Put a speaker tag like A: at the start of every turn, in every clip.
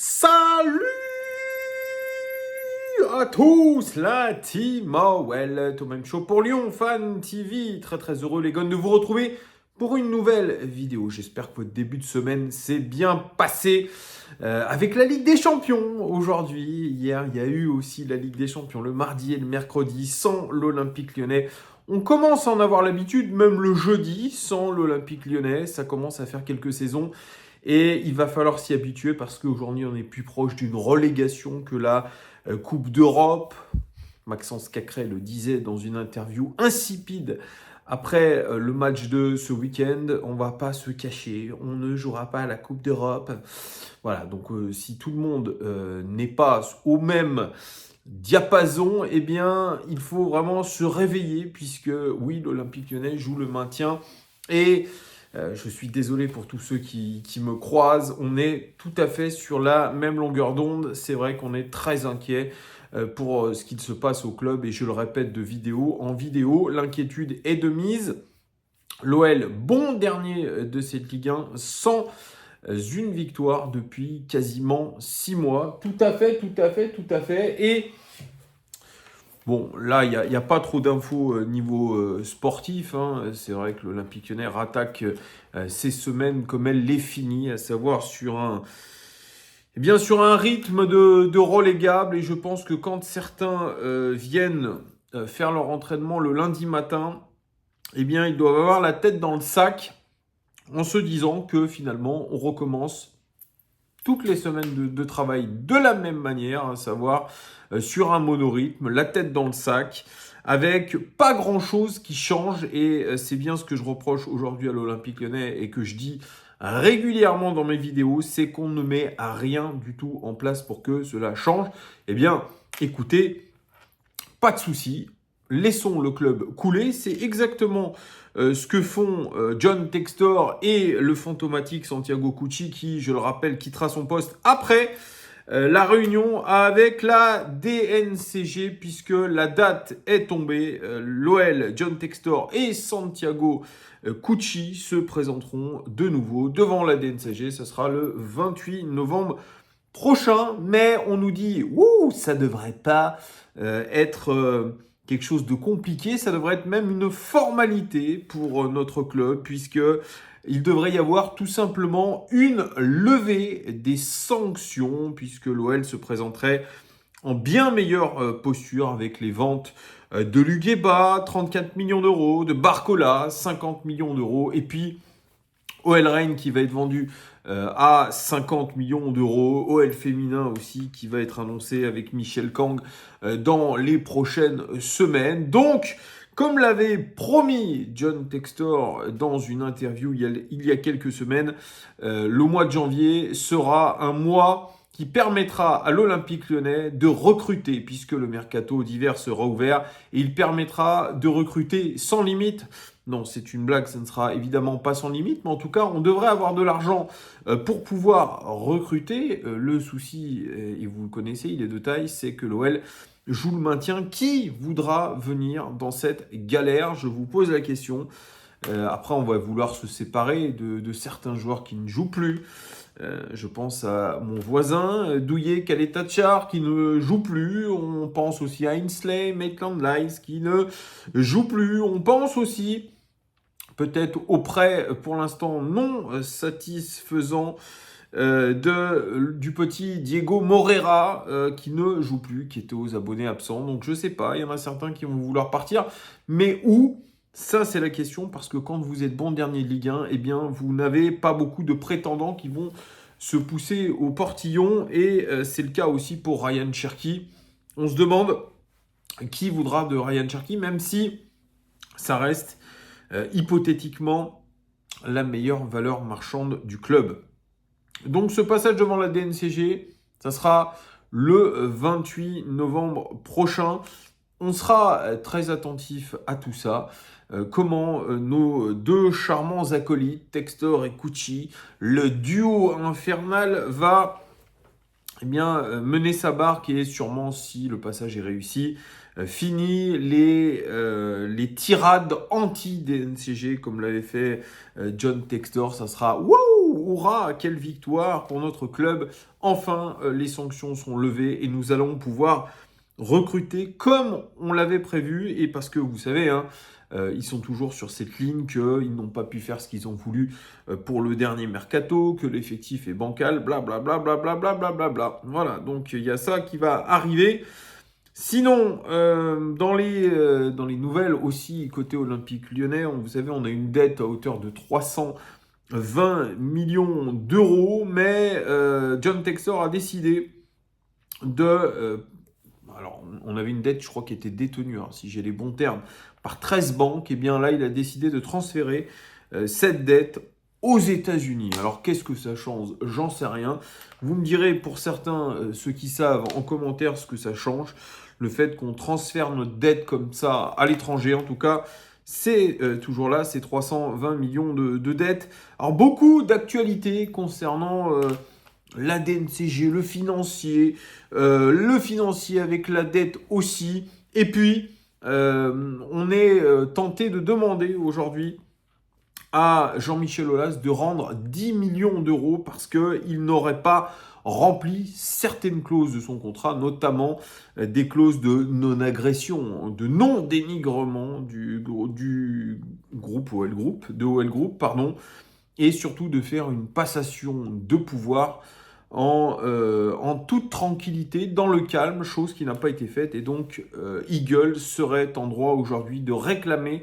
A: Salut à tous, la team OL, Thomas Show pour Lyon Fan TV. Très heureux les gars de vous retrouver pour une nouvelle vidéo. J'espère que votre début de semaine s'est bien passé avec la Ligue des Champions aujourd'hui. Hier, il y a eu aussi la Ligue des Champions le mardi et le mercredi sans l'Olympique Lyonnais. On commence à en avoir l'habitude, même le jeudi sans l'Olympique Lyonnais. Ça commence à faire quelques saisons. Et il va falloir s'y habituer parce qu'aujourd'hui, on est plus proche d'une relégation que la Coupe d'Europe. Maxence Cacré le disait dans une interview insipide après le match de ce week-end. On ne va pas se cacher, on ne jouera pas à la Coupe d'Europe. Voilà, donc si tout le monde n'est pas au même diapason, eh bien, il faut vraiment se réveiller puisque, oui, l'Olympique Lyonnais joue le maintien et... je suis désolé pour tous ceux qui me croisent. On est tout à fait sur la même longueur d'onde. C'est vrai qu'on est très inquiet pour ce qu'il se passe au club. Et je le répète de vidéo en vidéo, l'inquiétude est de mise. L'OL, bon dernier de cette Ligue 1, sans une victoire depuis quasiment 6 mois. Tout à fait. Et... bon, là, il n'y a pas trop d'infos niveau sportif. Hein. C'est vrai que l'Olympique Lyonnais rattaque ces semaines comme elle les finit, à savoir sur un rythme de relégable. Et je pense que quand certains viennent faire leur entraînement le lundi matin, eh bien, ils doivent avoir la tête dans le sac en se disant que finalement, on recommence toutes les semaines de travail de la même manière, à savoir sur un monorythme, la tête dans le sac, avec pas grand-chose qui change. Et c'est bien ce que je reproche aujourd'hui à l'Olympique Lyonnais et que je dis régulièrement dans mes vidéos, c'est qu'on ne met rien du tout en place pour que cela change. Eh bien, écoutez, pas de souci. Laissons le club couler. C'est exactement ce que font John Textor et le fantomatique Santiago Cucci qui, je le rappelle, quittera son poste après la réunion avec la DNCG puisque la date est tombée. L'OL, John Textor et Santiago Cucci se présenteront de nouveau devant la DNCG. Ce sera le 28 novembre prochain. Mais on nous dit, ça devrait pas être... quelque chose de compliqué, ça devrait être même une formalité pour notre club, puisque il devrait y avoir tout simplement une levée des sanctions, puisque l'OL se présenterait en bien meilleure posture avec les ventes de Lugueba, 34 millions d'euros, de Barcola, 50 millions d'euros, et puis OL Reign qui va être vendu à 50 millions d'euros. OL féminin aussi qui va être annoncé avec Michel Kang dans les prochaines semaines. Donc, comme l'avait promis John Textor dans une interview il y a quelques semaines, le mois de janvier sera un mois qui permettra à l'Olympique Lyonnais de recruter, puisque le mercato d'hiver sera ouvert, et il permettra de recruter sans limite. Non, c'est une blague, ça ne sera évidemment pas sans limite, mais en tout cas, on devrait avoir de l'argent pour pouvoir recruter. Le souci, et vous le connaissez, il est de taille, c'est que l'OL joue le maintien. Qui voudra venir dans cette galère? Je vous pose la question. Après, on va vouloir se séparer de certains joueurs qui ne jouent plus. Je pense à mon voisin, Douillet Kaletachar, qui ne joue plus. On pense aussi à Ainsley Maitland-Niles, qui ne joue plus. On pense aussi peut-être au prêt, pour l'instant non satisfaisant, du petit Diego Moreira, qui ne joue plus, qui était aux abonnés absents. Donc je sais pas, il y en a certains qui vont vouloir partir. Mais où? Ça, c'est la question, parce que quand vous êtes bon dernier de Ligue 1, eh bien, vous n'avez pas beaucoup de prétendants qui vont se pousser au portillon. Et c'est le cas aussi pour Ryan Cherki. On se demande qui voudra de Ryan Cherki, même si ça reste hypothétiquement la meilleure valeur marchande du club. Donc ce passage devant la DNCG, ça sera le 28 novembre prochain. On sera très attentif à tout ça. Comment nos deux charmants acolytes, Textor et Cucci, le duo infernal va mener sa barque et sûrement, si le passage est réussi, fini les tirades anti-DNCG comme l'avait fait John Textor. Ça sera Wouhou, hurrah, quelle victoire pour notre club. Enfin, les sanctions sont levées et nous allons pouvoir recruter comme on l'avait prévu. Et parce que vous savez, hein, ils sont toujours sur cette ligne qu'ils n'ont pas pu faire ce qu'ils ont voulu pour le dernier mercato, que l'effectif est bancal, blablabla, blablabla, blablabla. Voilà, donc il y a ça qui va arriver. Sinon, dans les nouvelles aussi, côté Olympique Lyonnais, vous savez, on a une dette à hauteur de 320 millions d'euros, mais John Textor a décidé de... alors, on avait une dette, je crois, qui était détenue, hein, si j'ai les bons termes, par 13 banques. Et bien là, il a décidé de transférer cette dette aux États-Unis. Alors, qu'est-ce que ça change? J'en sais rien. Vous me direz, pour certains, ceux qui savent, en commentaire, ce que ça change. Le fait qu'on transfère notre dette comme ça à l'étranger, en tout cas, c'est toujours là, c'est 320 millions de dettes. Alors, beaucoup d'actualités concernant la DNCG, le financier avec la dette aussi. Et puis, on est tenté de demander aujourd'hui à Jean-Michel Aulas de rendre 10 millions d'euros parce qu'il n'aurait pas rempli certaines clauses de son contrat, notamment des clauses de non-agression, de non-dénigrement du groupe OL Group, pardon, et surtout de faire une passation de pouvoir en toute tranquillité, dans le calme, chose qui n'a pas été faite. Et donc, Eagle serait en droit aujourd'hui de réclamer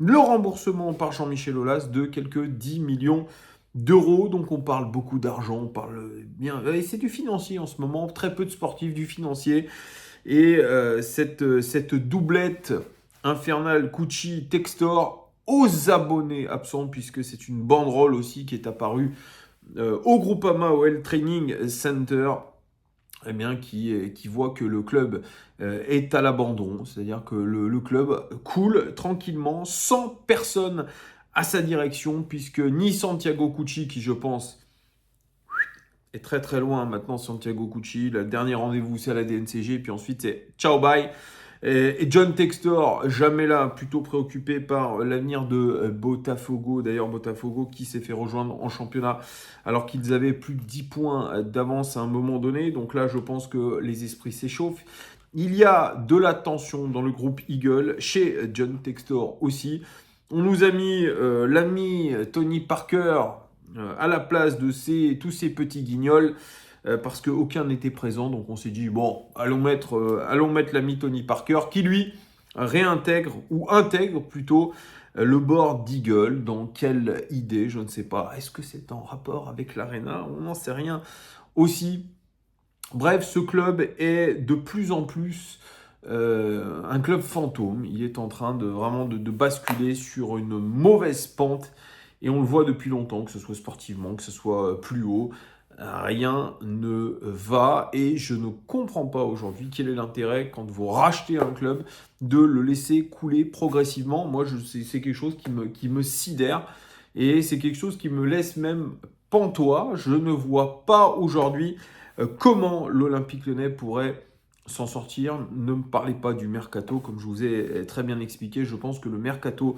A: le remboursement par Jean-Michel Aulas de quelques 10 millions d'euros. Donc, on parle beaucoup d'argent, on parle bien... Et c'est du financier en ce moment, très peu de sportifs, du financier. Et cette doublette infernale Cucci-Textor aux abonnés absents, puisque c'est une banderole aussi qui est apparue au Groupama OL Training Center, eh bien, qui voit que le club est à l'abandon, c'est-à-dire que le club coule tranquillement, sans personne à sa direction, puisque ni Santiago Cucci, qui je pense est très très loin maintenant, Santiago Cucci, le dernier rendez-vous c'est à la DNCG, puis ensuite c'est ciao bye. Et John Textor, jamais là, plutôt préoccupé par l'avenir de Botafogo. D'ailleurs, Botafogo qui s'est fait rejoindre en championnat alors qu'ils avaient plus de 10 points d'avance à un moment donné. Donc là, je pense que les esprits s'échauffent. Il y a de la tension dans le groupe Eagle, chez John Textor aussi. On nous a mis l'ami Tony Parker à la place de tous ces petits guignols. Parce qu'aucun n'était présent, donc on s'est dit, bon, allons mettre l'ami Tony Parker, qui lui réintègre, ou intègre plutôt, le board d'Eagle. Dans quelle idée, je ne sais pas. Est-ce que c'est en rapport avec l'Arena? On n'en sait rien aussi. Bref, ce club est de plus en plus un club fantôme. Il est en train de basculer sur une mauvaise pente, et on le voit depuis longtemps, que ce soit sportivement, que ce soit plus haut. Rien ne va, et je ne comprends pas aujourd'hui quel est l'intérêt, quand vous rachetez un club, de le laisser couler progressivement. Moi, c'est quelque chose qui me sidère, et c'est quelque chose qui me laisse même pantois. Je ne vois pas aujourd'hui comment l'Olympique Lyonnais pourrait s'en sortir. Ne me parlez pas du mercato, comme je vous ai très bien expliqué. Je pense que le mercato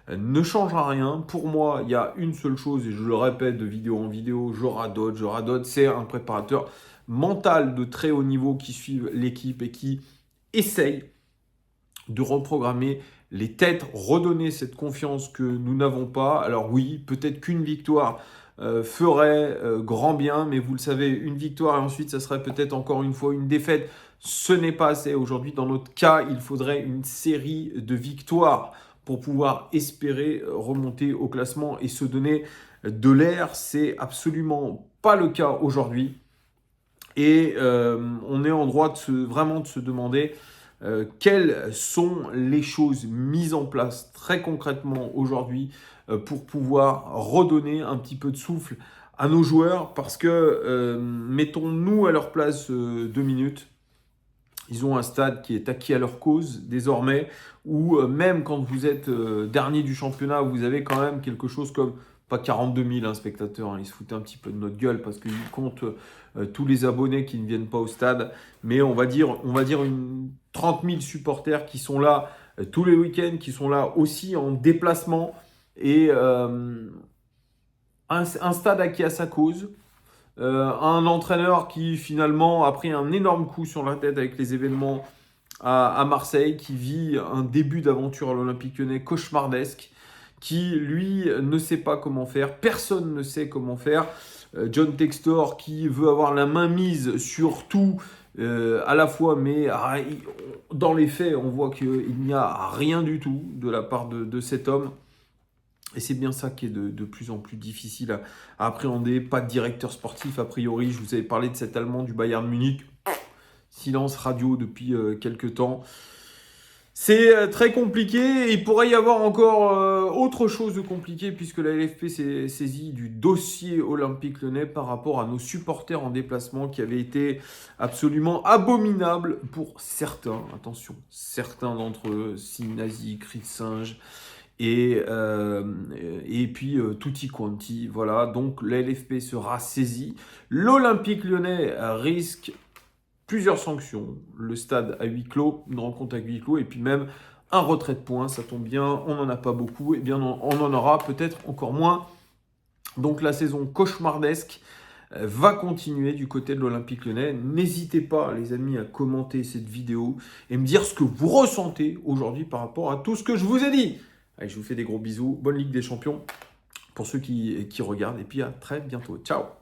A: ne changera rien. Pour moi, il y a une seule chose, et je le répète de vidéo en vidéo, je radote, c'est un préparateur mental de très haut niveau qui suit l'équipe et qui essaye de reprogrammer les têtes, redonner cette confiance que nous n'avons pas. Alors oui, peut-être qu'une victoire ferait grand bien, mais vous le savez, une victoire et ensuite ça serait peut-être encore une fois une défaite. Ce n'est pas assez. Aujourd'hui, dans notre cas, il faudrait une série de victoires pour pouvoir espérer remonter au classement et se donner de l'air. C'est absolument pas le cas aujourd'hui. Et on est en droit vraiment de se demander quelles sont les choses mises en place très concrètement aujourd'hui pour pouvoir redonner un petit peu de souffle à nos joueurs. Parce que, mettons-nous à leur place 2 minutes. Ils ont un stade qui est acquis à leur cause désormais, où même quand vous êtes dernier du championnat, vous avez quand même quelque chose comme, pas 42 000 spectateurs, hein, ils se foutent un petit peu de notre gueule parce qu'ils comptent tous les abonnés qui ne viennent pas au stade, mais on va dire une 30 000 supporters qui sont là tous les week-ends, qui sont là aussi en déplacement, et un stade qui a sa cause. Un entraîneur qui finalement a pris un énorme coup sur la tête avec les événements à Marseille, qui vit un début d'aventure à l'Olympique Lyonnais cauchemardesque, qui lui ne sait pas comment faire, personne ne sait comment faire. John Textor qui veut avoir la main mise sur tout à la fois, mais dans les faits, on voit qu'il n'y a rien du tout de la part de cet homme. Et c'est bien ça qui est de plus en plus difficile à appréhender. Pas de directeur sportif a priori. Je vous avais parlé de cet Allemand du Bayern Munich. Silence radio depuis quelques temps. C'est très compliqué. Il pourrait y avoir encore autre chose de compliqué puisque la LFP s'est saisie du dossier Olympique Lyonnais par rapport à nos supporters en déplacement qui avaient été absolument abominables pour certains. Attention, certains d'entre eux, signes nazis, cris de singe. Et puis tutti quanti, voilà, donc la LFP sera saisie. L'Olympique Lyonnais risque plusieurs sanctions, le stade à huis clos, une rencontre à huis clos, et puis même un retrait de points, ça tombe bien, on n'en a pas beaucoup, et bien on en aura peut-être encore moins. Donc la saison cauchemardesque va continuer du côté de l'Olympique Lyonnais. N'hésitez pas, les amis, à commenter cette vidéo et me dire ce que vous ressentez aujourd'hui par rapport à tout ce que je vous ai dit. Allez, je vous fais des gros bisous. Bonne Ligue des Champions pour ceux qui regardent. Et puis à très bientôt. Ciao!